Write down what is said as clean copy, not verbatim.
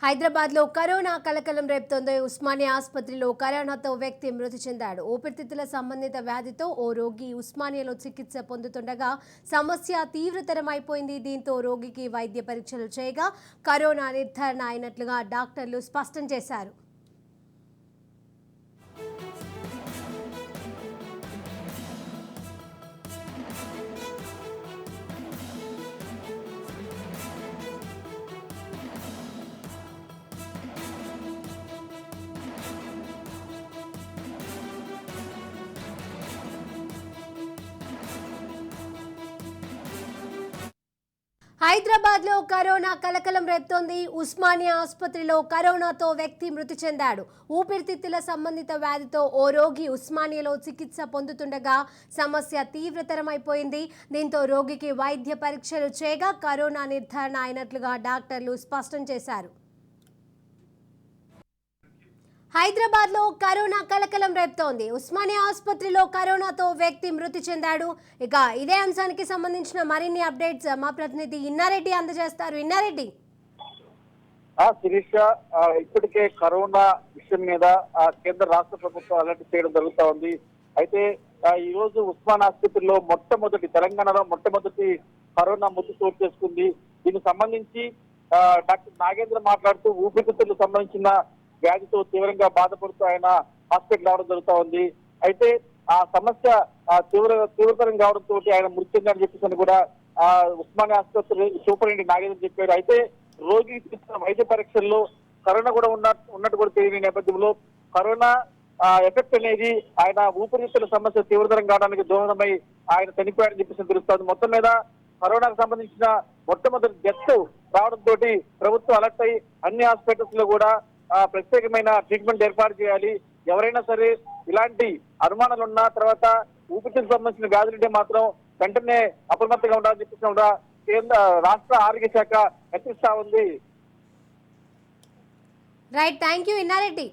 హైదరాబాద్ లో కరోనా కలకలం రేపుతోంది. ఉస్మానియా ఆసుపత్రిలో కరోనాతో వ్యక్తి మృతి చెందాడు. ఊపిరితిత్తుల సంబంధిత వ్యాధితో ఓ రోగి ఉస్మానియాలో చికిత్స పొందుతుండగా సమస్య తీవ్రతరమైపోయింది. దీంతో రోగికి వైద్య పరీక్షలు చేయగా కరోనా నిర్ధారణ అయినట్లుగా డాక్టర్లు స్పష్టం చేశారు. హైదరాబాద్ లో కరోనా కలకలం రేపుతోంది. ఉస్మానియా ఆసుపత్రిలో కరోనాతో వ్యక్తి మృతి చెందాడు. ఊపిరితిత్తుల సంబంధిత వ్యాధితో ఓ రోగి ఉస్మానియాలో చికిత్స పొందుతుండగా సమస్య తీవ్రతరమైపోయింది. దీంతో రోగికి వైద్య పరీక్షలు చేయగా కరోనా నిర్ధారణ అయినట్లుగా డాక్టర్లు స్పష్టం చేశారు. హైదరాబాద్ లో కరోనా కలకలం రేపుతోంది. ఉస్మానియా ఆసుపత్రిలో కరోనాతో వ్యక్తి మృతి చెందాడు. ఇక ఇదే అంశానికి సంబంధించిన మరిన్ని అప్డేట్స్ మా ప్రతినిధి ఇన్నారెడ్డి అందజేస్తారు. ఇన్నారెడ్డి, శిరీష, ఇప్పటికే కరోనా విషయం మీద కేంద్ర రాష్ట్ర ప్రభుత్వం అలర్ట్ చేయడం జరుగుతా ఉంది. అయితే ఈ రోజు ఉస్మాన్ ఆసుపత్రిలో తెలంగాణలో మొట్టమొదటి కరోనా మృతి చోటు చేసుకుంది. దీనికి సంబంధించి డాక్టర్ నాగేంద్ర మాట్లాడుతూ ఊపిరితిత్తులకు సంబంధించిన వ్యాధితో తీవ్రంగా బాధపడుతూ ఆయన హాస్పిటల్ రావడం జరుగుతా ఉంది. అయితే ఆ సమస్య తీవ్రతరం కావడంతో ఆయన మృతి చెందని చెప్పేసి కూడా ఉస్మానియా ఆసుపత్రి సూపరింటెండెంట్ నాగేంద్ర చెప్పారు. అయితే రోగి చేసిన వైద్య పరీక్షల్లో కరోనా కూడా ఉన్నట్టు కూడా తెలియని నేపథ్యంలో కరోనా ఎఫెక్ట్ అనేది ఆయన ఊపిరితిత్తుల సమస్య తీవ్రతరం కావడానికి దోహదమై ఆయన చనిపోయాడని చెప్పేసి తెలుస్తోంది. మొత్తం మీద కరోనాకు సంబంధించిన మొట్టమొదటి డెత్ రావడంతో ప్రభుత్వం అలర్ట్ అయి అన్ని హాస్పిటల్స్ లో కూడా ప్రత్యేకమైన ట్రీట్మెంట్ ఏర్పాటు చేయాలి. ఎవరైనా సరే ఇలాంటి అనుమానాలు ఉన్న తర్వాత ఊపిరితిత్తులకు సంబంధించిన వ్యాధులుంటే మాత్రం వెంటనే అప్రమత్తంగా ఉండాలని చెప్పేసి కూడా కేంద్ర రాష్ట్ర ఆరోగ్య శాఖ హెచ్చరిస్తా ఉంది. Right, thank you Inna Reddy.